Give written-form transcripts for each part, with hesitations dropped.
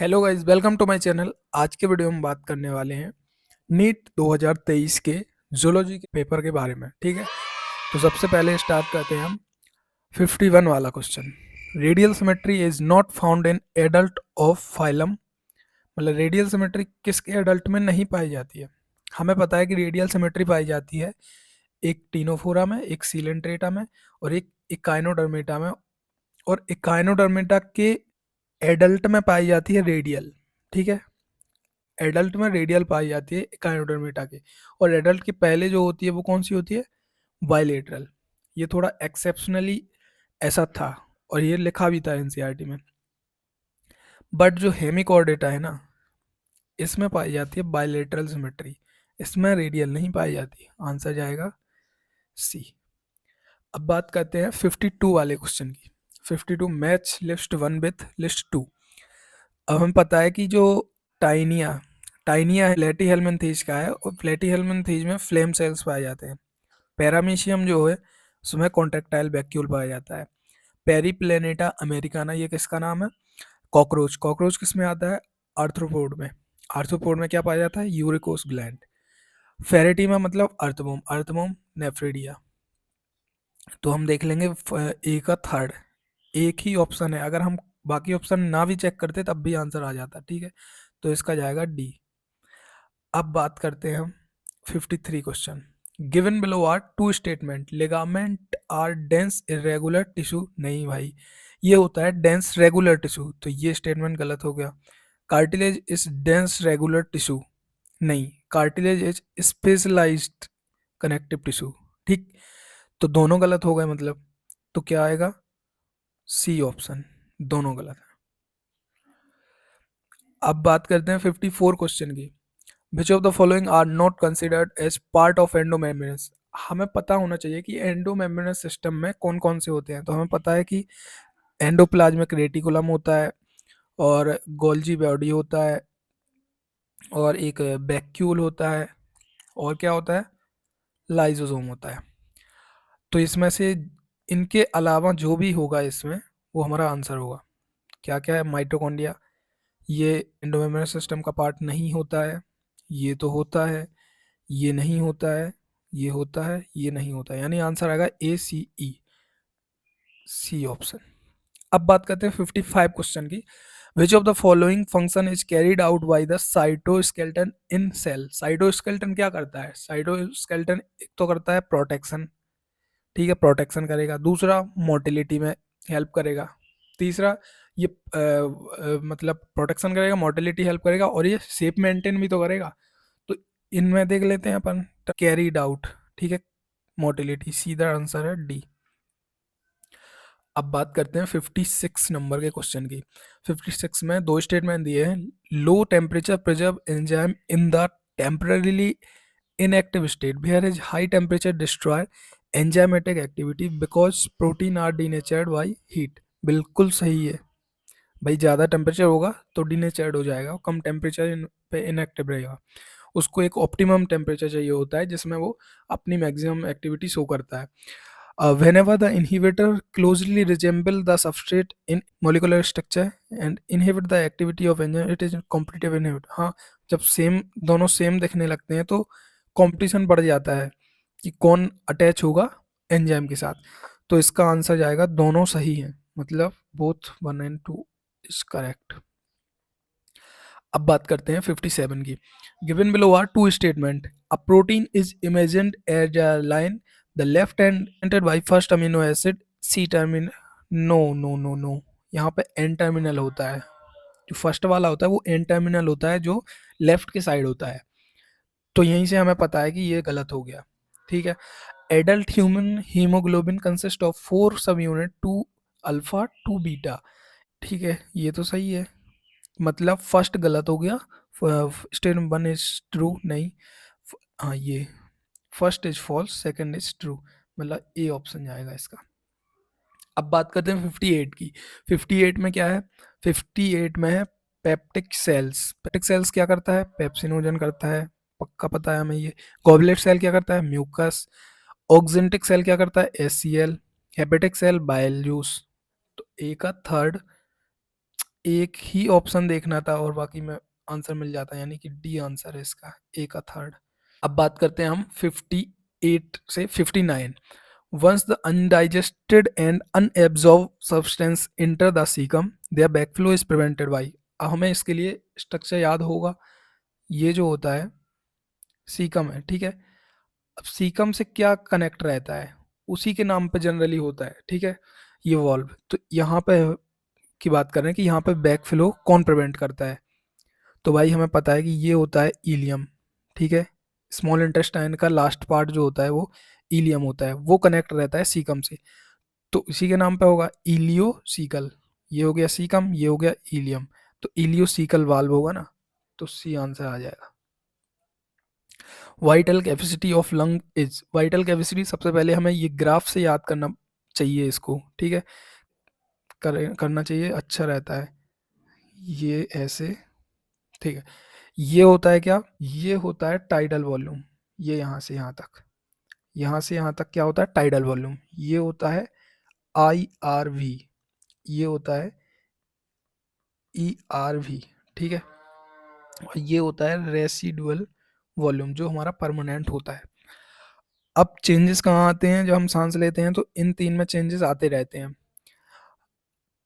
Hello guys, welcome to my channel. आज के video में बात करने वाले हैं नीट 2023 के जूलॉजी के पेपर के बारे में। ठीक है, तो सबसे पहले स्टार्ट करते हैं हम 51 वाला question. Radial symmetry is not found in adult of phylum. मतलब रेडियल सिमेट्री किसके एडल्ट में नहीं पाई जाती है? हमें पता है कि रेडियल सिमेट्री पाई जाती है एक टीनोफोरा में, एक सीलेंट्रेटा में और एक इकाइनोडर्मेटा में। और इकाइनोडर्मेटा के एडल्ट में पाई जाती है रेडियल। ठीक है, एडल्ट में रेडियल पाई जाती है इकाइनोडर्मेटा के। और एडल्ट के पहले जो होती है वो कौन सी होती है? बायलेटरल। ये थोड़ा एक्सेप्शनली ऐसा था और ये लिखा भी था एनसीईआरटी में। बट जो हेमिकॉर्डेटा है ना, इसमें पाई जाती है बायलेटरल सिमेट्री, इसमें रेडियल नहीं पाई जाती। आंसर जाएगा सी। अब बात करते हैं 52 वाले क्वेश्चन की। 52, मैच लिस्ट 1 विथ लिस्ट 2। अब हमें पता है कि जो टाइनिया टाइनिया प्लेटीहेल्मिन्थेज का है और प्लेटीहेल्मिन्थेज में फ्लेम सेल्स पाए जाते हैं। पैरामीशियम जो है उसमें कॉन्ट्रेक्टाइल वैक्यूल पाया जाता है। पेरीप्लेनेटा अमेरिकाना, ये किसका नाम है? कॉकरोच। कॉकरोच किस में आता है? आर्थ्रोपोड में। आर्थ्रोपोड में क्या पाया जाता है? यूरिकोस ग्लैंड। फेरेटीमा मतलब अर्थवोम, अर्थवोम नेफ्रिडिया। तो हम देख लेंगे ए का थर्ड। एक ही ऑप्शन है, अगर हम बाकी ऑप्शन ना भी चेक करते तब भी आंसर आ जाता। ठीक है, तो इसका जाएगा डी। अब बात करते हैं हम 53 question. Given below are two statement, ligament are dense irregular tissue. नहीं भाई, ये होता है डेंस रेगुलर टिश्यू, तो ये स्टेटमेंट गलत हो गया। Cartilage is dense regular tissue. नहीं, cartilage is specialised connective tissue. ठीक, तो दोनों गलत हो गए मतलब। तो क्या आएगा? सी ऑप्शन, दोनों गलत है। अब बात करते हैं 54 क्वेश्चन की। Which of the following are not considered as part of endomembranous. हमें पता होना चाहिए कि एंडोमेम्ब्रेनस सिस्टम में कौन कौन से होते हैं। तो हमें पता है कि एंडोप्लाज्मिक रेटिकुलम होता है और गोल्जी बॉडी होता है और एक वैक्यूल होता है और क्या होता है? लाइजोसोम होता है। तो इसमें से इनके अलावा जो भी होगा इसमें वो हमारा आंसर होगा। क्या क्या है? माइटोकॉन्ड्रिया, ये एंडोमेम्ब्रेनस सिस्टम का पार्ट नहीं होता है। ये तो होता है, ये नहीं होता है, ये होता है, ये नहीं होता है। यानी आंसर आएगा ए सी ई, सी ऑप्शन। अब बात करते हैं 55 क्वेश्चन की। Which of the following function is carried out by the cytoskeleton in cell. Cytoskeleton क्या करता है? साइटोस्केलेटन एक तो करता है प्रोटेक्शन। ठीक है, प्रोटेक्शन करेगा। दूसरा, मोटिलिटी में हेल्प करेगा। तीसरा, ये मतलब प्रोटेक्शन करेगा, मोटिलिटी हेल्प करेगा और ये शेप मेंटेन भी तो करेगा। तो इनमें देख लेते हैं अपन, कैरीड आउट। ठीक है, मोटिलिटी, सीधा आंसर है डी। अब बात करते हैं 56 नंबर के क्वेश्चन की। 56 में दो स्टेटमेंट दिए हैं। Low temperature preserve enzyme in the temporarily inactive state whereas high temperature destroy enzymatic activity because protein are denatured by heat। बिल्कुल सही है भाई, ज़्यादा टेम्परेचर होगा तो डिनेचर्ड हो जाएगा, कम टेम्परेचर पे इनएक्टिव रहेगा। उसको एक ऑप्टिमम टेम्परेचर चाहिए होता है जिसमें वो अपनी मैक्सिमम एक्टिविटी शो करता है। Whenever the inhibitor closely resemble the substrate in molecular structure and inhibit the activity of enzyme, it is competitive inhibitor। हाँ, जब सेम दोनों सेम दिखने लगते हैं तो कंपटीशन बढ़ जाता है कि कौन अटैच होगा एंजाइम के साथ। तो इसका आंसर जाएगा, दोनों सही हैं, मतलब बोथ 1 and 2 इज करेक्ट। अब बात करते हैं 57 की। Given below are two statement, a protein is imagined as a line, the left hand ended by first amino acid C terminal. No no no no, यहाँ पे एन टर्मिनल होता है। जो फर्स्ट वाला होता है वो एन टर्मिनल होता है, जो लेफ्ट के साइड होता है। तो यहीं से हमें पता है कि ये गलत हो गया। ठीक है, adult human haemoglobin consist of 4 सब यूनिट, 2 अल्फा 2 बीटा। ठीक है, ये तो सही है, मतलब फर्स्ट गलत हो गया। स्टेटमेंट 1 इज ट्रू, नहीं। हाँ, ये first is false, second is true, मतलब ए ऑप्शन जाएगा इसका। अब बात करते हैं 58 की। 58 में क्या है? 58 में है पेप्टिक सेल्स। पेप्टिक सेल्स क्या करता है? पेप्सिनोजन करता है, पक्का पता है हमें ये। गॉबलेट सेल क्या करता है? म्यूकस। ऑक्जेंटिक सेल क्या करता है? ACL. Hepatic cell bile juice. तो ए का थर्ड एक ही ऑप्शन देखना था और बाकी में आंसर मिल जाता, यानी कि डी आंसर है इसका, ए का थर्ड। अब बात करते हैं हम 58 से 59। Once the undigested and unabsorb substance enter the caecum their backflow is prevented by. अब हमें इसके लिए स्ट्रक्चर याद होगा, ये जो होता है सीकम है, ठीक है। अब सीकम से क्या कनेक्ट रहता है, उसी के नाम पे जनरली होता है, ठीक है, ये वॉल्व। तो यहाँ पे की बात कर रहे हैं कि यहाँ पे बैक फ्लो कौन प्रिवेंट करता है, तो भाई हमें पता है कि ये होता है इलियम, ठीक है। स्मॉल इंटेस्टाइन का लास्ट पार्ट जो होता है वो इलियम होता है, वो कनेक्ट रहता है सीकम से, तो इसी के नाम पे होगा इलियोसीकल। ये हो गया सीकम, ये हो गया इलियम, तो इलियोसीकल वाल्व होगा ना, तो सी आंसर आ जाएगा। Vital capacity of lung is, vital capacity सबसे पहले हमें ये ग्राफ से याद करना चाहिए इसको, ठीक है, करना चाहिए, अच्छा रहता है ये ऐसे, ठीक है। ये होता है क्या, ये होता है टाइडल वॉल्यूम, ये यहाँ से यहाँ तक, यहाँ से यहाँ तक क्या होता है टाइडल वॉल्यूम। ये होता है आई आर वी, ये होता है ई आर वी, ठीक है। और ये होता है रेसिडुअल वॉल्यूम जो हमारा परमानेंट होता है। अब चेंजेस कहाँ आते हैं, जब हम सांस लेते हैं तो इन तीन में चेंजेस आते रहते हैं।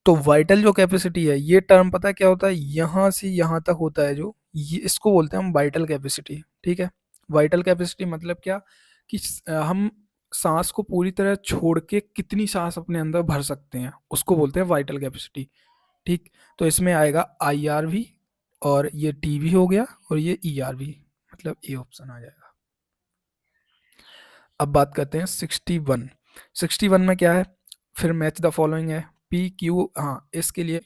तो वाइटल जो कैपेसिटी है, ये टर्म पता है क्या होता है, यहाँ से यहाँ तक होता है जो, ये इसको बोलते हैं हम वाइटल कैपेसिटी, ठीक है। वाइटल कैपेसिटी मतलब क्या, कि हम सांस को पूरी तरह छोड़ के कितनी सांस अपने अंदर भर सकते हैं, उसको बोलते हैं वाइटल कैपेसिटी, ठीक। तो इसमें आएगा आई आर वी, और ये टी वी हो गया, और ये ई आर वी, मतलब ए ऑप्शन आ जाएगा। अब बात करते हैं 61। 61 में क्या है, फिर मैच द फॉलोइंग है, पी क्यू, हाँ इसके लिए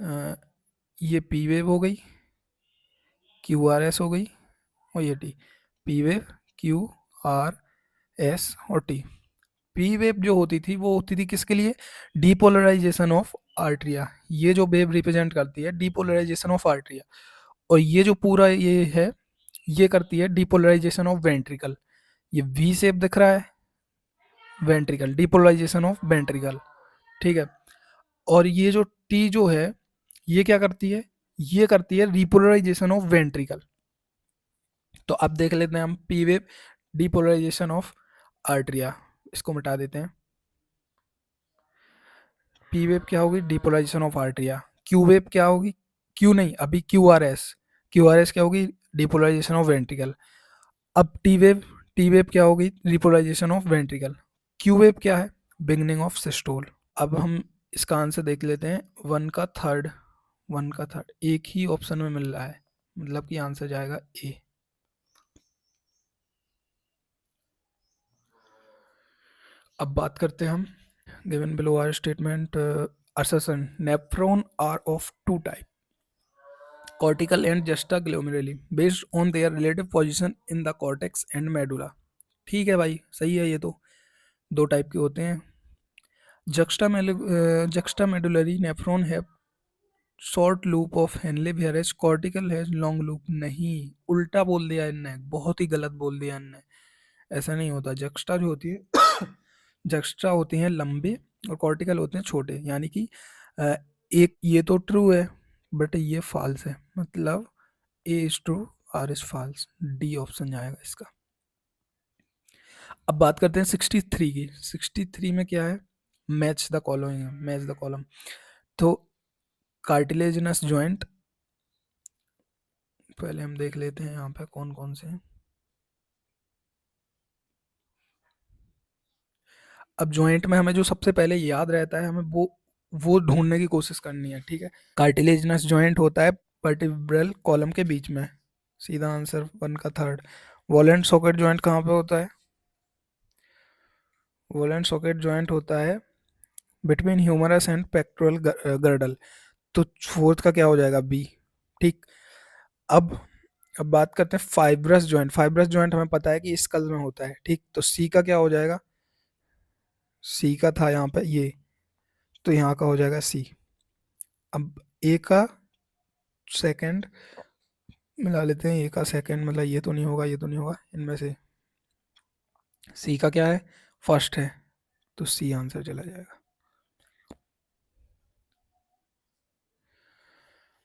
अ, ये पी वेव हो गई, क्यू आर एस हो गई, और ये T, P wave, Q R S और टी। पी वेव जो होती थी वो होती थी किसके लिए, डीपोलराइजेशन ऑफ आर्ट्रिया, ये जो वेव रिप्रेजेंट करती है डीपोलराइजेशन ऑफ आर्ट्रिया। और ये जो पूरा ये है, ये करती है डीपोलराइजेशन ऑफ वेंट्रिकल। ये वी शेप दिख रहा है, वेंट्रिकल, डीपोलराइजेशन ऑफ वेंट्रिकल, ठीक है। और ये जो टी जो है, ये क्या करती है, ये करती है रिपोलराइजेशन ऑफ वेंट्रिकल। तो अब देख लेते हैं हम P wave, depolarisation of atria, इसको मिटा देते हैं। पी वेव क्या होगी, depolarisation of atria. Q wave क्या होगी, क्यू नहीं, अभी Q R S, Q R S क्या होगी, डीपोलराइजेशन ऑफ वेंट्रिकल। अब टी वेव, टी वेव क्या होगी, repolarisation of ventricle. Q wave क्या है, बिगनिंग ऑफ सिस्टोल। अब हम इसका आंसर देख लेते हैं, वन का थर्ड, वन का थर्ड एक ही ऑप्शन में मिल रहा है, मतलब कि आंसर जाएगा ए। अब बात करते हैं हम, given below are statement assertion nephron are of two type, cortical and juxtaglomeruli, based on their relative position in the cortex and medulla। ठीक है भाई, सही है, ये तो दो टाइप के होते हैं। juxtamedullary nephron है short loop of Henle, whereas cortical है लॉन्ग लूप। नहीं, उल्टा बोल दिया इनने, बहुत ही गलत बोल दिया इनने, ऐसा नहीं होता। जक्स्टा जो होती है जक्स्टा होती हैं लंबे, और कॉर्टिकल होते हैं छोटे, यानी कि एक ये तो ट्रू है, बट ये फॉल्स है, मतलब A is true, R is false, D option जाएगा इसका। अब बात करते हैं 63 की। 63 में क्या है, मैच द कॉलम है, मैच द कॉलम। तो कार्टिलेजिनस जॉइंट पहले हम देख लेते हैं यहाँ पे कौन कौन से हैं। अब जॉइंट में हमें जो सबसे पहले याद रहता है, हमें वो ढूंढने की कोशिश करनी है, ठीक है। कार्टिलेजिनस जॉइंट होता है वर्टिब्रल कॉलम के बीच में, सीधा आंसर वन का third. Wall and socket joint कहाँ पे होता है, वॉल एंड सॉकेट जॉइंट होता है between humerus and pectoral girdle, तो फोर्थ का क्या हो जाएगा, बी, ठीक। अब अब बात करते हैं फाइब्रस जॉइंट। फाइब्रस जॉइंट हमें पता है कि स्कल में होता है, ठीक, तो सी का क्या हो जाएगा, सी का था यहाँ पे ये, तो यहाँ का हो जाएगा सी। अब ए का सेकंड मिला लेते हैं, ए का सेकंड, मतलब ये तो नहीं होगा, ये तो नहीं होगा, इनमें से सी का क्या है, फर्स्ट है, तो सी आंसर चला जाएगा।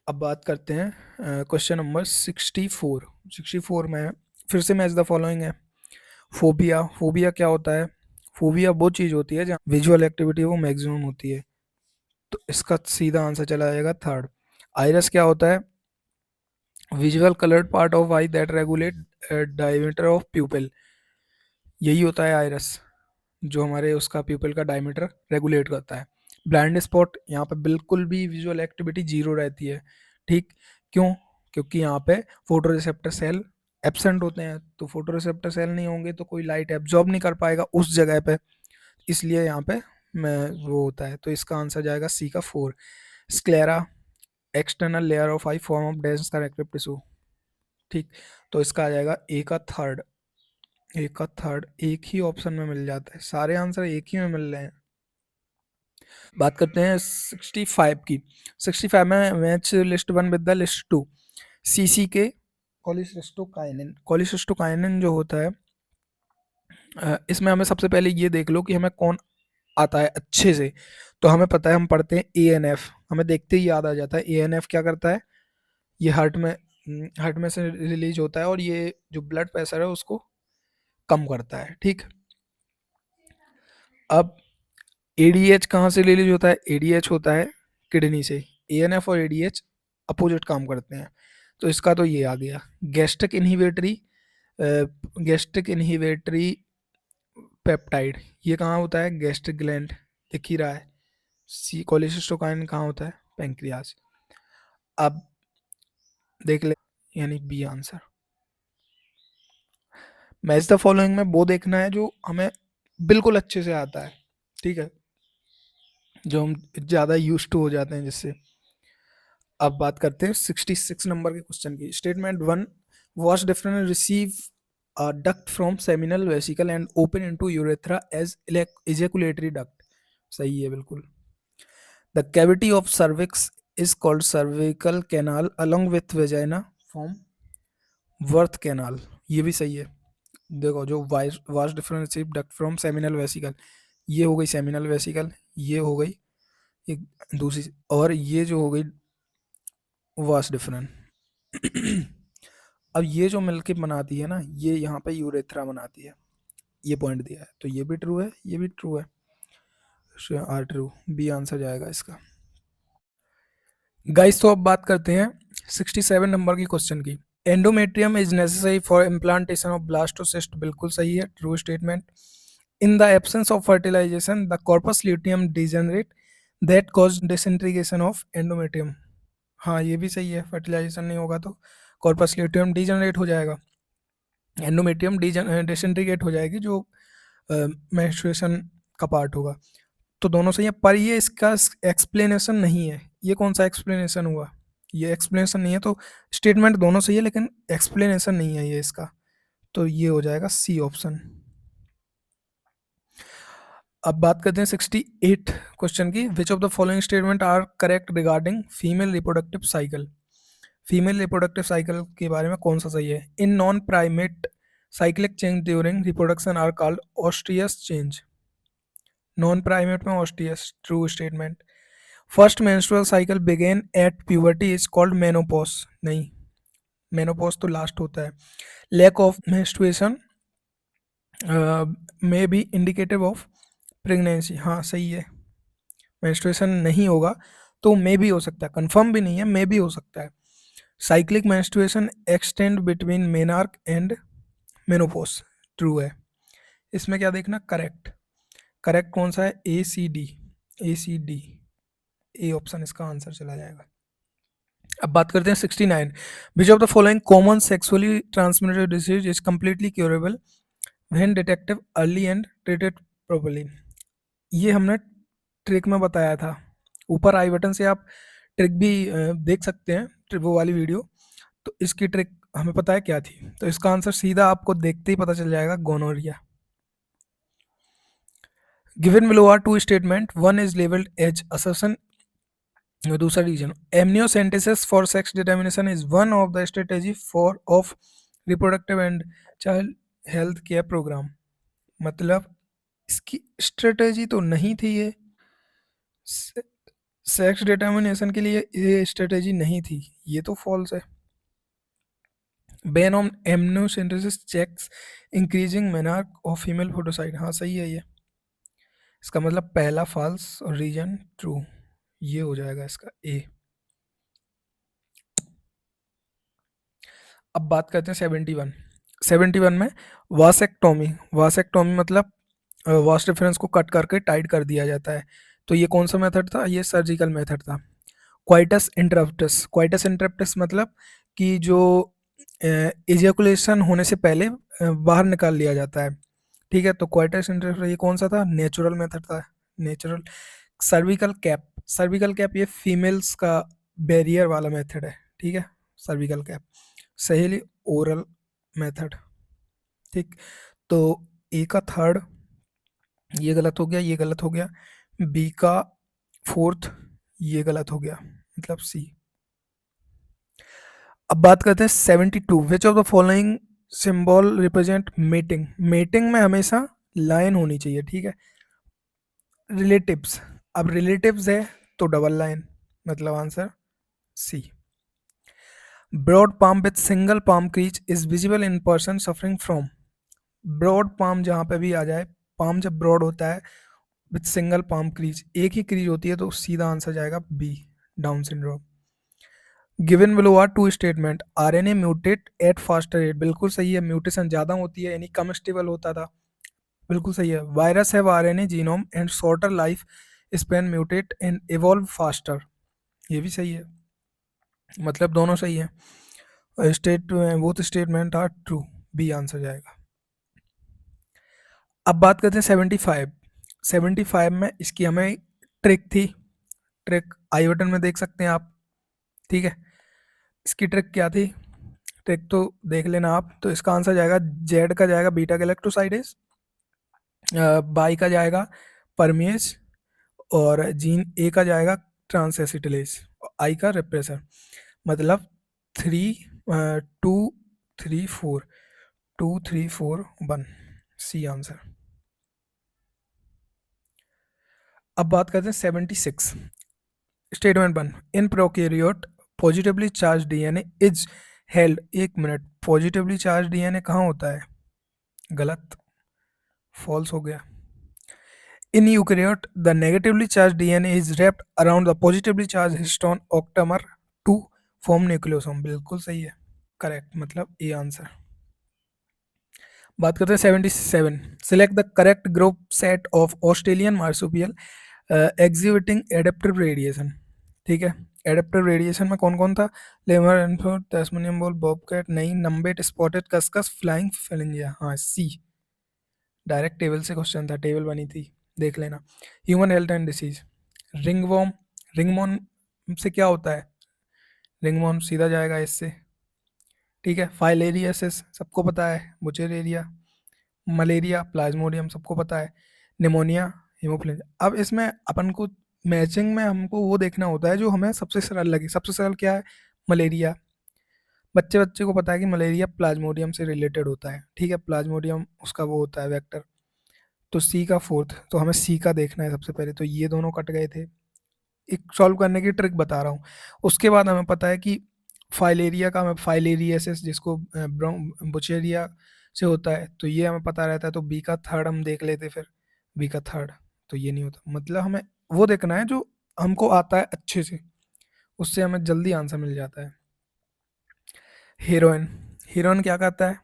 अब बात करते हैं क्वेश्चन नंबर 64। 64 में फिर से मैच द फॉलोइंग है। फोबिया, फोबिया क्या होता है? फोबिया वो चीज़ होती है जहाँ विजुअल एक्टिविटी वो मैक्सिमम होती है, तो इसका सीधा आंसर चला जाएगा थर्ड। आइरस क्या होता है? Visual coloured part of I that regulate diameter of प्यूपिल, यही होता है आइरस, जो हमारे उसका प्यूपिल का डायमीटर रेगुलेट करता है। ब्लाइंड स्पॉट, यहाँ पे बिल्कुल भी विजुअल एक्टिविटी जीरो रहती है, ठीक? क्यों? क्योंकि यहाँ पे फोटो रिसेप्टर सेल एब्सेंट होते हैं, तो फोटो रिसेप्टर सेल नहीं होंगे तो कोई लाइट एब्जॉर्ब नहीं कर पाएगा उस जगह पे, इसलिए यहाँ पे मैं वो होता है। तो इसका आंसर जाएगा सी का 4। Sclera, external layer of I form of dense connective tissue, ठीक? तो इसका आ जाएगा ए का थर्ड। ए का थर्ड एक ही ऑप्शन में मिल जाता है, सारे आंसर एक ही में मिल रहे हैं। बात करते हैं 65 की। 65 में match list one with the list two. CC K cholecystokinin, cholecystokinin जो होता है इसमें हमें सबसे पहले ये देख लो कि हमें कौन आता है अच्छे से। तो हमें पता है, हम पढ़ते हैं एएनएफ, हमें देखते ही याद आ जाता है एएनएफ क्या करता है। ये हार्ट में से रिलीज होता है और ये जो ब्लड प्रेशर है उसको कम करता है, ठीक? अब एडीएच कहाँ से रिलीज होता है? एडीएच होता है किडनी से। एएनएफ और एडीएच अपोजिट काम करते हैं, तो इसका तो ये आ गया। Gastric inhibitory, gastric inhibitory peptide, ये कहाँ होता है? गैस्ट्रिक ग्लैंड, दिख ही रहा है। सी कोलिसिस्टोकाइन कहाँ होता है? पैंक्रियाज। अब देख ले, यानी B answer. Match the following में वो देखना है जो हमें बिल्कुल अच्छे से आता है, ठीक है, जो हम ज़्यादा यूज टू हो जाते हैं जिससे। अब बात करते हैं 66 नंबर के क्वेश्चन की। Statement one, vas deferens receive duct from seminal vesicle and open into urethra as ejaculatory duct, सही है बिल्कुल। The cavity of cervix is called cervical canal along with vagina from birth canal, ये भी सही है। देखो, जो vas deferens receive duct from seminal vesicle, ये हो गई सेमिनल वेसिकल, ये हो गई एक दूसरी, और ये जो हो गई वास्ट डिफरेंट। अब ये जो मिलके बनाती है ना, ये यहाँ पे यूरेथ्रा बनाती है, ये पॉइंट दिया है, तो ये भी ट्रू है, ये भी ट्रू है, आर ट्रू, बी आंसर जाएगा इसका। गाइस, तो अब बात करते हैं 67 नंबर की क्वेश्चन की। Endometrium is necessary for implantation of blastocyst, बिल्कुल सही है, true statement. In the absence of fertilisation the corpus luteum degenerate that cause disintegration of endometrium, हाँ ये भी सही है, फर्टिलाइजेशन नहीं होगा तो कॉर्पस ल्यूटियम डिजेनरेट हो जाएगा, एंडोमेट्रियम डिसइंटीग्रेट हो जाएगी, जो मेंस्ट्रुएशन का पार्ट होगा। तो दोनों सही है, पर ये इसका एक्सप्लेनेशन नहीं है। ये कौन सा एक्सप्लेनेशन हुआ? ये एक्सप्लेनेशन नहीं है, तो स्टेटमेंट दोनों सही है लेकिन एक्सप्लेनेशन नहीं है ये इसका, तो ये हो जाएगा सी ऑप्शन। अब बात करते हैं 68 क्वेश्चन की। Which of the following statement are correct regarding female reproductive cycle? Female reproductive cycle के बारे में कौन सा सही है? In non primate cyclic change during reproduction are called oestrous change, non primate में oestrous, true statement. First menstrual cycle begin at puberty is called menopause, नहीं, menopause तो लास्ट होता है। Lack of menstruation may be indicative of pregnancy, हाँ सही है, menstruation नहीं होगा तो मे भी हो सकता है, कंफर्म भी नहीं है, मे भी हो सकता है। Cyclic menstruation extend between menarche and menopause, true है। इसमें क्या देखना? करेक्ट, करेक्ट कौन सा है? A C D, A C D, A option इसका आंसर चला जाएगा। अब बात करते हैं 69। Which of the following common sexually transmitted disease is completely curable when detective early and treated properly? ये हमने ट्रिक में बताया था, ऊपर आई बटन से आप ट्रिक भी देख सकते हैं, वो वाली वीडियो। तो इसकी ट्रिक हमें पता है क्या थी, तो इसका आंसर सीधा आपको देखते ही पता चल जाएगा, gonorrhoea. Given below are two statement, one is labelled as assertion, दूसरा reason. Amniocentesis for sex determination is one of the strategy for of reproductive and child health care programme, मतलब इसकी स्ट्रेटेजी तो नहीं थी ये, सेक्स डिटर्मिनेशन के लिए ये स्ट्रेटेजी नहीं थी, ये तो फॉल्स है। Ban on amniocentesis checks increasing menarche of female foeticide, हाँ सही है ये। इसका मतलब पहला फॉल्स और रीजन ट्रू, ये हो जाएगा इसका ए। अब बात करते हैं 71। 71 में वासेक्टोमी, वासेक्टोमी मतलब वास डिफरेंस को कट करके टाइट कर दिया जाता है। तो ये कौन सा मेथड था? ये सर्जिकल मेथड था। क्वाइटस इंटरप्टस, क्वाइटस इंटरप्टस मतलब कि जो इजैकुलेशन होने से पहले बाहर निकाल लिया जाता है। ठीक है, तो क्वाइटस इंटरप्टस ये कौन सा था? नेचुरल मेथड था, natural. Cervical cap, cervical cap ये फीमेल्स का बैरियर वाला मेथड है। ठीक है, सर्विकल कैप। सहेली ओरल मेथड। ठीक, तो ए का थर्ड ये गलत हो गया, ये गलत हो गया। बी का फोर्थ ये गलत हो गया, मतलब सी। अब बात करते हैं 72। विच of the following symbol represent mating? Mating में हमेशा लाइन होनी चाहिए। ठीक है, रिलेटिव्स, अब रिलेटिव्स है तो डबल लाइन, मतलब answer C. Broad palm with single palm crease is visible in person suffering from. Broad palm जहाँ पे भी आ जाए, पाम जब ब्रॉड होता है विथ सिंगल पाम क्रीज, एक ही क्रीज होती है, तो सीधा आंसर जाएगा B, Down syndrome. Given below are two statement, RNA mutate at faster rate, बिल्कुल सही है, म्यूटेशन ज़्यादा होती है यानी कम स्टेबल होता था, बिल्कुल सही है। Virus have RNA genome and shorter life span mutate and evolve faster, ये भी सही है, मतलब दोनों सही है। State both statement are true, B answer जाएगा। अब बात करते हैं 75। 75 में इसकी हमें ट्रिक थी, ट्रिक आई बटन में देख सकते हैं आप। ठीक है, इसकी ट्रिक क्या थी? ट्रिक तो देख लेना आप। तो इसका आंसर जाएगा, जेड का जाएगा बीटा गैलेक्टोसाइडेस, बाई का जाएगा परमिएज, और जीन ए का जाएगा ट्रांसएसिटिलेज, आई का रिप्रेसर, मतलब 3 2 3 4, 2 3 4 1, सी आंसर। अब बात करते हैं 76। Statement 1, in prokaryote positively charge DNA is held, एक मिनट, पॉजिटिवली चार्ज डीएनए कहाँ होता है? गलत, फॉल्स हो गया। In eukaryote the negatively charge DNA is wrapped around the positively charge histone octamer to form nucleosome, बिल्कुल सही है, करेक्ट, मतलब ए आंसर। बात करते हैं 77। Select the correct group set of Australian marsupial exhibiting adaptive radiation. ठीक है, adaptive radiation में कौन कौन था? लेमर एंथो, टैस्मेनियन बोल, बॉबकैट, नहीं, नंबेट, स्पॉटेड कस्कस, फ्लाइंग फेलिंजिया, हाँ सी। डायरेक्ट टेबल से क्वेश्चन था, टेबल बनी थी, देख लेना। Human health and disease, ringworm, ringworm से क्या होता है? रिंगवॉर्म सीधा जाएगा इससे। ठीक है, फाइलेरियासिस सबको पता है, बुचेरेरिया, मलेरिया प्लाज्मोडियम सबको पता है, निमोनिया हीमोफ्लुएंजा। अब इसमें अपन को मैचिंग में हमको वो देखना होता है जो हमें सबसे सरल लगे। सबसे सरल क्या है? मलेरिया, बच्चे बच्चे को पता है कि मलेरिया प्लाज्मोडियम से रिलेटेड होता है। ठीक है, प्लाज्मोडियम उसका वो होता है वेक्टर। तो सी का फोर्थ, तो हमें सी का देखना है सबसे पहले, तो ये दोनों कट गए थे। एक सॉल्व करने की ट्रिक बता रहा हूँ। उसके बाद हमें पता है कि फाइलेरिया का, हमें फाइलेरियासिस जिसको बुचेरिया से होता है, तो ये हमें पता रहता है, तो बी का थर्ड हम देख लेते फिर, बी का थर्ड, तो ये नहीं होता। मतलब हमें वो देखना है जो हमको आता है अच्छे से, उससे हमें जल्दी आंसर मिल जाता है। हीरोइन, हीरोइन क्या करता है?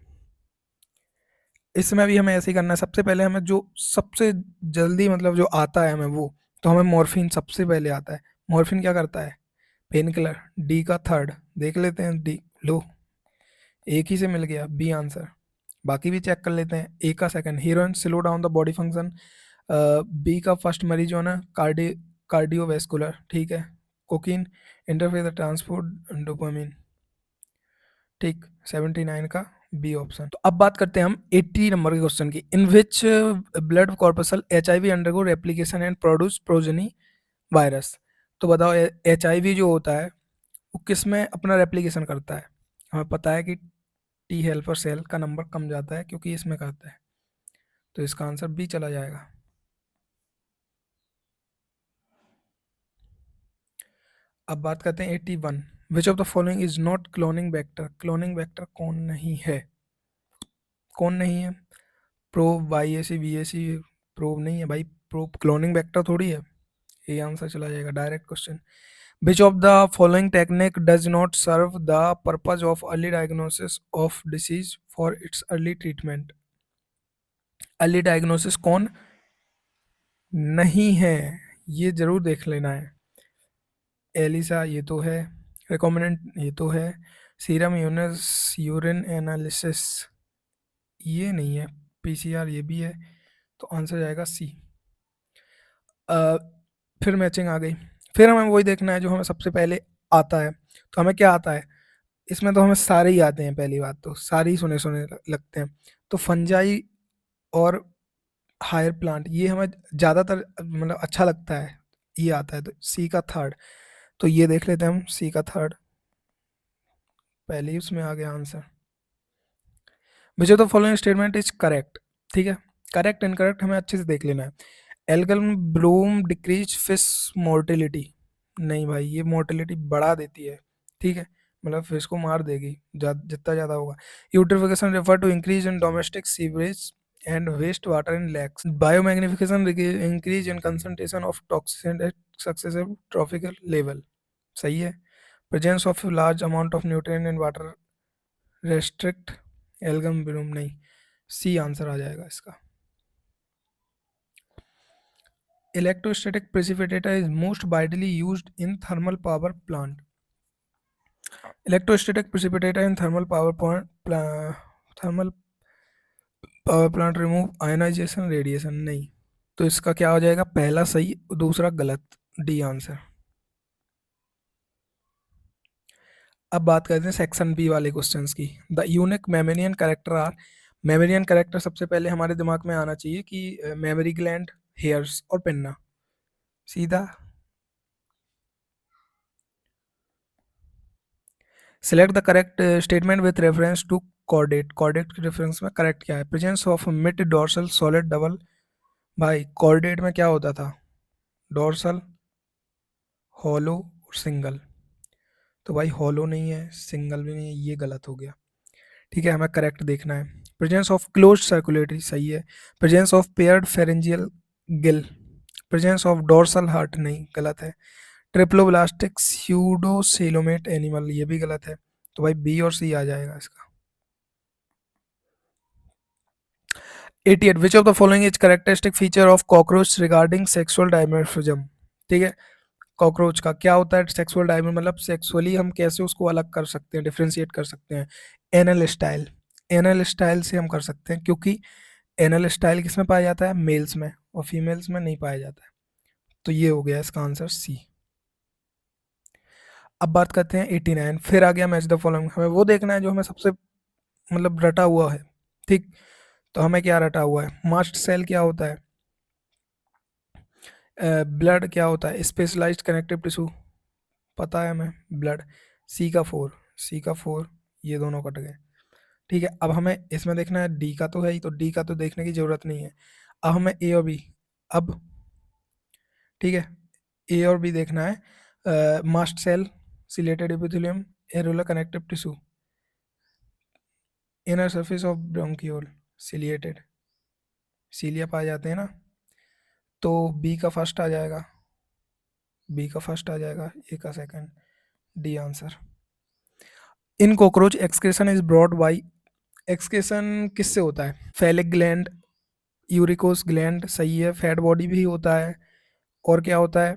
इसमें भी हमें ऐसे ही करना है, सबसे पहले हमें जो सबसे जल्दी मतलब जो आता है हमें वो, तो हमें मॉर्फिन सबसे पहले आता है। मॉर्फिन क्या करता है? पेन किलर, डी का थर्ड देख लेते हैं, डी लो, एक ही से मिल गया, बी आंसर। बाकी भी चेक कर लेते हैं। ए का second, heroin slow down the body function, B का फर्स्ट मरीज होना कार्डियोवेस्कुलर, ठीक है। Cocaine interfere the transport dopamine, ठीक, 79 का बी ऑप्शन। तो अब बात करते हैं हम 80 नंबर के क्वेश्चन की। In which blood corpuscle HIV undergo replication and produce progeny virus. तो बताओ HIV जो होता है वो किस में अपना रेप्लिकेशन करता है? हमें पता है कि टी हेल्पर सेल का नंबर कम जाता है क्योंकि इसमें करता है, तो इसका आंसर बी चला जाएगा। अब बात करते हैं 81, विच of the following is not cloning vector. Cloning vector कौन नहीं है? कौन नहीं है? प्रोब, वाई ए सी, बी ए सी। प्रोब नहीं है भाई, प्रोब क्लोनिंग वेक्टर थोड़ी है। ये आंसर चला जाएगा, direct question. Which of the following technique does not serve the purpose of early diagnosis of disease for its early treatment. Early diagnosis कौन नहीं है, ये जरूर देख लेना है। एलिसा ये तो है, रिकॉम्बिनेंट ये तो है, सीरम यूरिन एनालिसिस ये नहीं है, पीसीआर ये भी है, तो आंसर जाएगा सी। फिर मैचिंग आ गई, फिर हमें वही देखना है जो हमें सबसे पहले आता है। तो हमें क्या आता है इसमें? तो हमें सारे ही आते हैं, पहली बात तो सारे ही सुने सुने लगते हैं। तो फंजाई और हायर प्लांट ये हमें ज़्यादातर मतलब अच्छा लगता है, ये आता है। तो सी का थर्ड, तो ये देख लेते हैं हम, सी का थर्ड पहले ही उसमें आ गया answer. Which of the following statement is correct. ठीक है, करेक्ट इनकरेक्ट हमें अच्छे से देख लेना है। Elgon Bloom decrease fish mortality, नहीं भाई ये मोर्टेलिटी बढ़ा देती है। ठीक है, मतलब फिश को मार देगी जितना ज़्यादा होगा। Eutrophication refer to increase in domestic sewerage and waste water in lakes. Biomagnification increase in concentration of toxin at successive tropical level, सही है। Presence of large amount of nutrient in water restrict algal bloom, नहीं, C answer आ जाएगा इसका। Electrostatic precipitator is most widely used in thermal power plant. Electrostatic precipitator in thermal power plant remove ionisation radiation, नहीं। तो इसका क्या हो जाएगा? पहला सही, दूसरा गलत, डी आंसर। अब बात करते हैं सेक्शन बी वाले क्वेश्चंस की। The unique मेमेनियन character are. मेमेनियन character सबसे पहले हमारे दिमाग में आना चाहिए कि मेमोरी ग्लैंड, हेयर्स और पिन्ना, सीधा। Select the correct statement with reference to chordate. Chordate के रेफरेंस में करेक्ट क्या है? Presence of mid dorsal solid double. भाई कॉर्डेट में क्या होता था? डोर्सल, हॉलो और सिंगल। तो भाई हॉलो नहीं है, सिंगल भी नहीं है, ये गलत हो गया। ठीक है, हमें करेक्ट देखना है। प्रेजेंस ऑफ क्लोज सर्कुलेटरी, सही है। Presence of paired pharyngeal Gill. Presence of dorsal heart, नहीं, गलत है। ट्रिप्लोब्लास्टिक स्यूडोसेलोमेट एनिमल, ये भी गलत है। तो भाई बी और सी आ जाएगा इसका। 88, विच of the following is characteristic feature of cockroach regarding sexual dimorphism. ठीक है, कॉकरोच का क्या होता है सेक्सुअल डायमर, मतलब सेक्सुअली हम कैसे उसको अलग कर सकते हैं, डिफ्रेंशिएट कर सकते हैं? Anal style. एनल स्टाइल से हम कर सकते हैं, क्योंकि एनल स्टाइल किस में पाया जाता है? मेल्स में, और फीमेल्स में नहीं पाया जाता है। तो ये हो गया इसका आंसर सी। अब बात करते हैं 89, फिर आ गया मैच द फॉलोइंग। हमें वो देखना है जो हमें सबसे मतलब रटा हुआ है। ठीक, तो हमें क्या रटा हुआ है? मास्ट सेल क्या होता है? ब्लड क्या होता है? स्पेशलाइज्ड कनेक्टिव टिश्यू, पता है हमें, ब्लड। सी का 4, सी का 4, ये दोनों कट गए। ठीक है, अब हमें इसमें देखना है, डी का तो है ही, तो डी का तो देखने की जरूरत नहीं है। अब हमें ए और बी, अब ठीक है, ए और बी देखना है। Mast cell, ciliated epithelium, areolar connective tissue, inner surface of bronchiole, ciliated, cilia पाए जाते हैं ना। तो बी का फर्स्ट आ जाएगा, बी का फर्स्ट आ जाएगा, ए का second, D answer. In cockroach excretion is brought by. Excretion किससे होता है? फेलिक ग्लैंड, यूरिकोस ग्लैंड, सही है। फैट बॉडी भी होता है, और क्या होता है?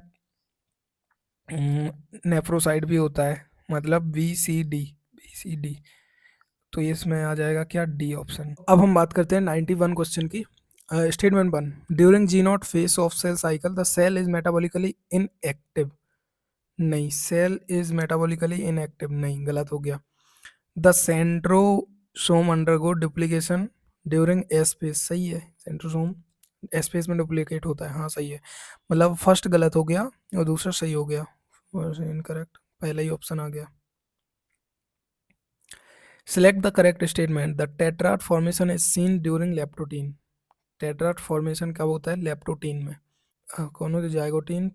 नेफ्रोसाइड भी होता है, मतलब B C D, B C D. तो ये इसमें आ जाएगा क्या? D option. अब हम बात करते हैं 91 क्वेश्चन की। Statement 1, during G naught phase of cell cycle the cell is metabolically inactive, नहीं। सेल इज मेटाबॉलिकली इनएक्टिव, नहीं, गलत हो गया। The centrosome undergo duplication during S phase, सही है। सेंट्रोसोम एस्पेस में डुप्लीकेट होता है, हाँ सही है। मतलब फर्स्ट गलत हो गया और दूसरा सही हो गया, इनकरेक्ट, पहला ही ऑप्शन आ गया। Select the correct statement. The tetrad formation is seen during leptotene. Tetrad formation कब होता है? लेप्टोटीन में। कौन होती? Zygotene,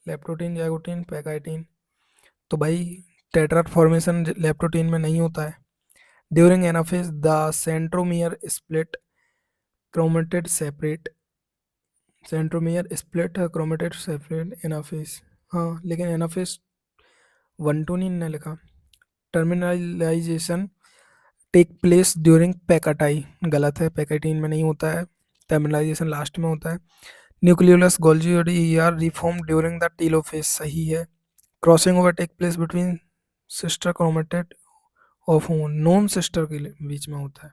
leptotene, zygotene, pachytene. तो भाई टेट्राड फॉर्मेशन लेप्टोटीन में नहीं होता है। During anaphase the centromere split chromatid separate, centromere split chromatid separate anaphase. हाँ लेकिन एनाफेज 1 2 नहीं ने लिखा। Terminalisation take place during pachytene, गलत है, पैकाइटीन में नहीं होता है, टर्मिनलाइजेशन लास्ट में होता है। न्यूक्लियोलस गोल्जी और ER reform during the telophase, सही है। Crossing over take place between sister chromatid of non sister के बीच में होता है।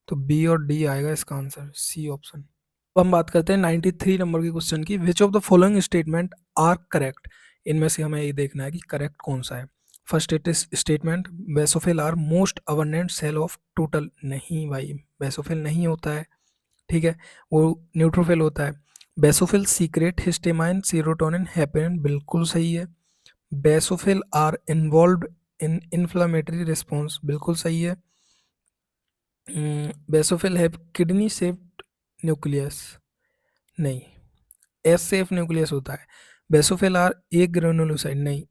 तो बी और डी आएगा इसका आंसर, सी ऑप्शन। अब हम बात करते हैं 93 नंबर के क्वेश्चन की। Which of the following statement are correct, इनमें से हमें ये देखना है कि करेक्ट कौन सा है। First statement, basophil are most abundant cell of total, नहीं भाई बेसोफिल नहीं होता है, ठीक है, वो न्यूट्रोफिल होता है। Basophil secrete histamine serotonin heparin, बिल्कुल सही है। Basophil are involved in inflammatory response, बिल्कुल सही है। Basophil have kidney shaped nucleus, नहीं, एस सेफ न्यूक्लियस होता है। बेसोफिल आर ए ग्रेनुलोसाइड, नहीं।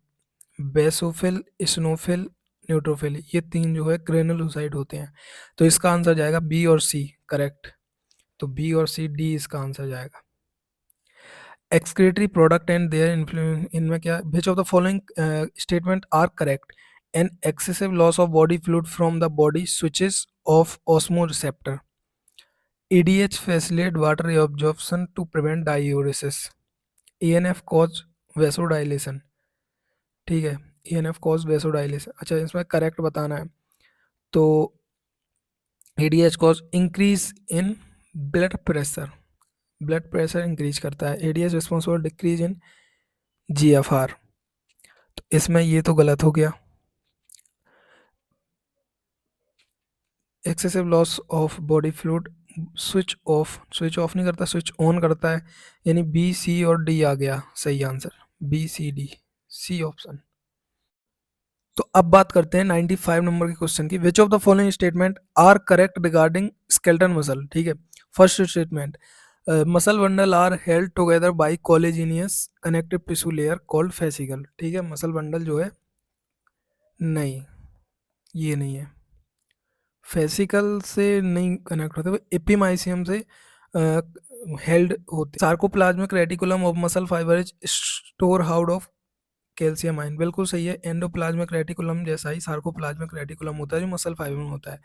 बेसोफिल, स्नोफिल, न्यूट्रोफिल, ये तीन जो है ग्रेनुलोसाइड होते हैं। तो इसका आंसर जाएगा बी और सी, करेक्ट। तो बी और सी, डी इसका आंसर जाएगा। Excretory product and their influence, इनमें क्या, which of the following statement are correct. An excessive loss of body fluid from the body switches off osmoreceptor. EDH facilitate water absorption to prevent diuresis. ENF cause vasodilation, ठीक है, ENF cause vasodilation। अच्छा इसमें correct बताना है। तो EDH cause increase in blood pressure, blood pressure increase करता है। EDH responsible decrease in GFR, तो इसमें ये तो गलत हो गया। Excessive loss of body fluid, switch off नहीं करता, स्विच ऑन करता है, यानी बी सी और डी आ गया सही answer, B C D, C option. तो अब बात करते हैं 95 नंबर के क्वेश्चन की। Which of the following statement are correct regarding skeleton muscle, ठीक है। First statement, muscle bundle are held together by collagenous connective tissue layer called fascicle, ठीक है, मसल बंडल जो है, नहीं ये नहीं है, फेसिकल से नहीं कनेक्ट होते, वो एपिमाइसियम से हेल्ड होते। Sarcoplasmic reticulum of muscle fibre is store हाउड of calcium ion, बिल्कुल सही है। एंडोप्लाज्मिक रेटिकुलम जैसा ही सार्कोप्लाज्मिक रेटिकुलम होता है जो मसल फाइबर में होता है।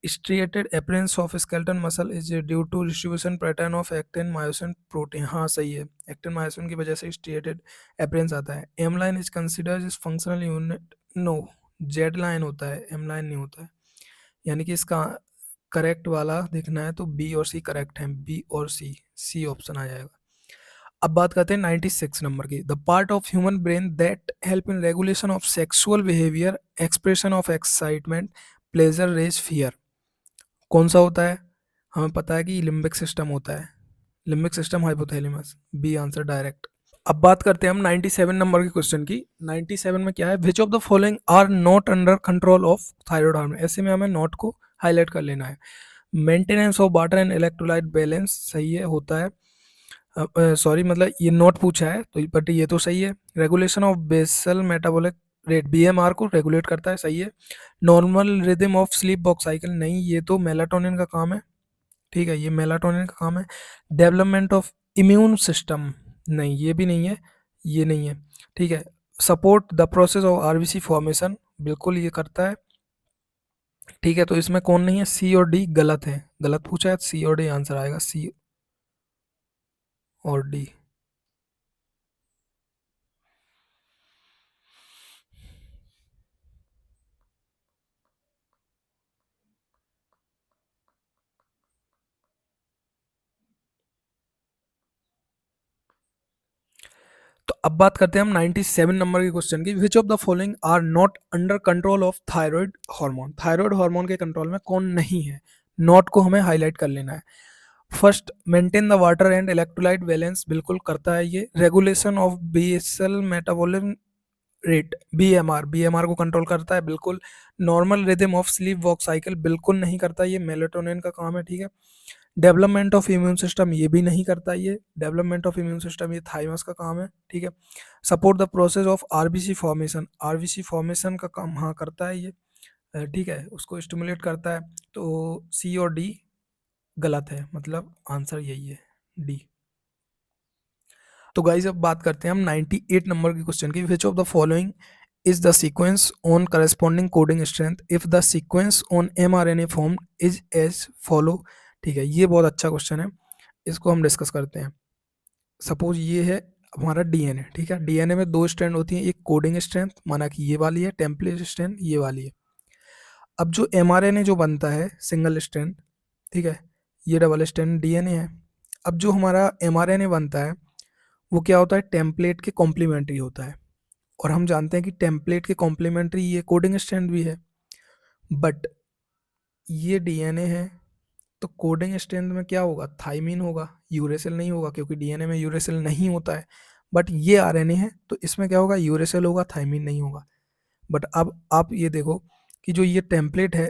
Striated appearance of skeleton muscle is due to distribution pattern of actin myosin protein, हाँ सही है, एक्टिन मायोसिन की वजह से स्ट्रिएटेड अपीयरेंस आता है। M line is considered is functional unit, no, Z line होता है, एम लाइन नहीं होता है, यानी कि इसका करेक्ट वाला देखना है तो बी और सी करेक्ट है, बी और सी, सी ऑप्शन आ जाएगा। अब बात करते हैं 96 नंबर की। The part of human brain that help in regulation of sexual behaviour, expression of excitement, pleasure, rage, fear, कौन सा होता है। हमें पता है कि लिम्बिक सिस्टम होता है, limbic system, hypothalamus, B answer direct. अब बात करते हैं हम 97 नंबर के क्वेश्चन की। 97 में क्या है, which of the following are not under control of thyroid hormone, ऐसे में हमें नॉट को हाईलाइट कर लेना है। Maintenance of water and electrolyte balance, सही है, होता है, सॉरी मतलब ये नोट पूछा है तो, बट ये तो सही है। Regulation of basal metabolic rate, BMR को रेगुलेट करता है, सही है। Normal rhythm of sleep wake cycle, नहीं, ये तो मेलाटोनिन का काम है, ठीक है, ये मेलाटोनिन का काम है। डेवलपमेंट ऑफ इम्यून सिस्टम, नहीं ये भी नहीं है, ये नहीं है, ठीक है। Support the process of RBC formation, बिल्कुल ये करता है, ठीक है। तो इसमें कौन नहीं है, सी और डी गलत है, गलत पूछा है, सी और डी आंसर आएगा, सी और डी। तो अब बात करते हैं हम 97 नंबर के क्वेश्चन की। Which of the following are not under control of thyroid hormone, thyroid hormone के कंट्रोल में कौन नहीं है, नॉट को हमें हाईलाइट कर लेना है। First, maintain the water and electrolyte balance, बिल्कुल करता है ये। Regulation of basal metabolism rate, BMR को कंट्रोल करता है, बिल्कुल। Normal rhythm of sleep wake cycle, बिल्कुल नहीं करता, ये मेलेटोनिन का काम है, ठीक है। डेवलपमेंट ऑफ इम्यून सिस्टम ये भी नहीं करता, ये डेवलपमेंट ऑफ इम्यून सिस्टम ये थाइमस का काम है, ठीक है। Support the process of RBC formation, RBC formation का काम हाँ करता है ये, ठीक है, उसको स्टिमुलेट करता है। तो सी और डी गलत है, मतलब आंसर यही है डी। तो गाइस अब बात करते हैं हम 98 नंबर के क्वेश्चन की। Which of the following is the sequence on corresponding coding strand if the sequence on mRNA form is as follow, ठीक है। ये बहुत अच्छा क्वेश्चन है, इसको हम डिस्कस करते हैं। सपोज ये है हमारा डीएनए, ठीक है। डीएनए में दो स्ट्रैंड होती हैं, एक कोडिंग स्ट्रेंथ माना कि ये वाली है, टेम्पलेट स्ट्रैंड ये वाली है। अब जो mRNA जो बनता है सिंगल स्ट्रैंड, ठीक है, ये डबल स्ट्रैंड डीएनए है। अब जो हमारा mRNA बनता है वो क्या होता है, टेम्पलेट के कॉम्प्लीमेंट्री होता है, और हम जानते हैं कि टेम्पलेट के कॉम्प्लीमेंट्री ये कोडिंग स्ट्रैंड भी है। बट ये डीएनए है, तो कोडिंग स्ट्रैंड में क्या होगा, थाइमीन होगा, यूरेसिल नहीं होगा, क्योंकि डीएनए में यूरेसिल नहीं होता है। बट ये आरएनए है, तो इसमें क्या होगा, यूरेसिल होगा, थाइमीन नहीं होगा। बट अब आप ये देखो कि जो ये टेम्पलेट है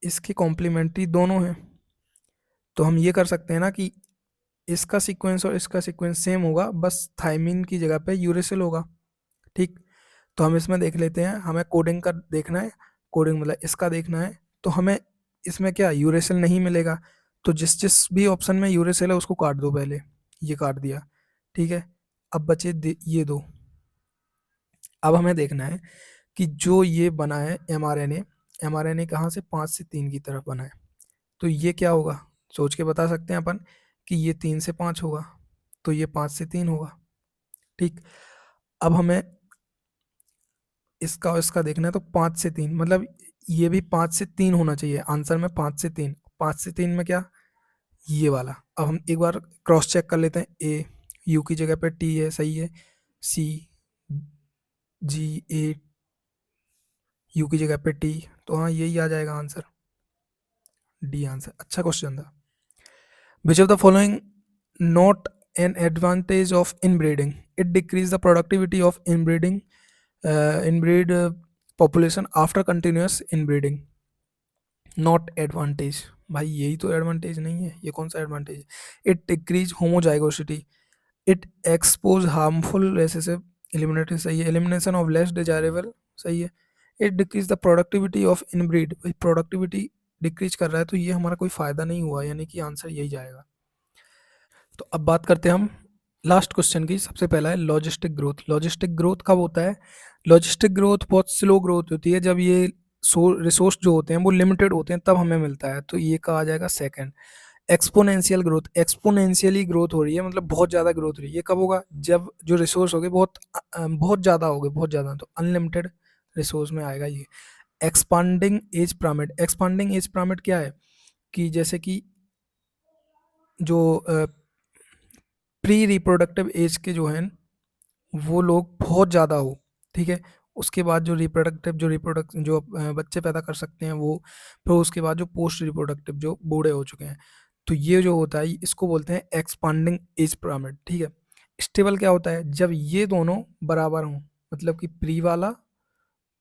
इसके कॉम्प्लीमेंट्री दोनों हैं, तो हम ये कर सकते हैं ना कि इसका सीक्वेंस और इसका सीक्वेंस सेम होगा, बस थाइमीन की जगह पे यूरेसिल होगा, ठीक। तो हम इसमें देख लेते हैं, हमें कोडिंग का देखना है, कोडिंग मतलब इसका देखना है, तो हमें इसमें क्या यूरेसिल नहीं मिलेगा, तो जिस जिस भी ऑप्शन में यूरेसिल है उसको काट दो पहले, ये काट दिया, ठीक है। अब बचे ये दो। अब हमें देखना है कि जो ये बना है mRNA, mRNA कहाँ से 5 से 3 की तरफ बना है, तो ये क्या होगा, सोच के बता सकते हैं अपन कि ये 3 से 5 होगा, तो ये 5 से 3 होगा, ठीक। अब हमें इसका और इसका देखना है, तो 5 से 3 मतलब ये भी 5 से 3 होना चाहिए आंसर में, 5 से 3, 5 से 3 में क्या, ये वाला। अब हम एक बार क्रॉस चेक कर लेते हैं, ए यू की जगह पे टी है, सही है, सी जी ए यू की जगह पे टी, तो हाँ यही आ जाएगा आंसर, डी आंसर। अच्छा क्वेश्चन था। विच of the following not an advantage of inbreeding, it decrease the productivity of inbreeding inbreed population after continuous inbreeding. Not advantage, भाई यही तो एडवांटेज नहीं है, ये कौन सा एडवांटेज है। It decrease homozygosity, it expose harmful recessive, eliminated सही है, एलिमिनेशन ऑफ लेस डिजायरेबल सही है, it decrease the productivity of inbreed, भाई प्रोडक्टिविटी डिक्रीज कर रहा है, तो ये हमारा कोई फायदा नहीं हुआ, यानी कि आंसर यही जाएगा। तो अब बात करते हैं हम लास्ट क्वेश्चन की। सबसे पहला है लॉजिस्टिक ग्रोथ। लॉजिस्टिक ग्रोथ कब होता है, लॉजिस्टिक ग्रोथ बहुत स्लो ग्रोथ होती है, जब ये रिसोर्स जो होते हैं वो लिमिटेड होते हैं तब हमें मिलता है, तो ये कहा आ जाएगा second. Exponential growth, exponentially growth हो रही है, मतलब बहुत ज़्यादा ग्रोथ हो रही है, ये कब होगा, जब जो रिसोर्स हो गए बहुत ज़्यादा हो गए, बहुत ज़्यादा, तो अनलिमिटेड रिसोर्स में आएगा ये। Expanding age pyramid, expanding age pyramid क्या है कि जैसे कि जो प्री रिप्रोडक्टिव एज के जो हैं वो लोग बहुत ज़्यादा हो, ठीक है, उसके बाद जो रिप्रोडक्टिव जो बच्चे पैदा कर सकते हैं वो, फिर उसके बाद जो पोस्ट रिप्रोडक्टिव जो बूढ़े हो चुके हैं, तो ये जो होता है इसको बोलते हैं एक्सपांडिंग एज पिरामिड, ठीक है। स्टेबल क्या होता है, जब ये दोनों बराबर हों, मतलब कि प्री वाला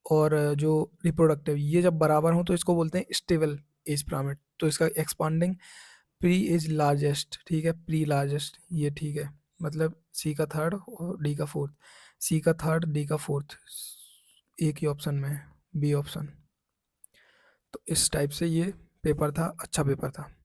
और जो रिप्रोडक्टिव ये जब बराबर हों तो इसको बोलते हैं स्टेबल एज पिरामिड। तो इसका एक्सपांडिंग प्री इज लार्जेस्ट, ठीक है, प्री लार्जेस्ट ये, ठीक है, मतलब सी का थर्ड और डी का फोर्थ, सी का थर्ड डी का फोर्थ, एक ही ऑप्शन में है, बी ऑप्शन। तो इस टाइप से ये पेपर था, अच्छा पेपर था।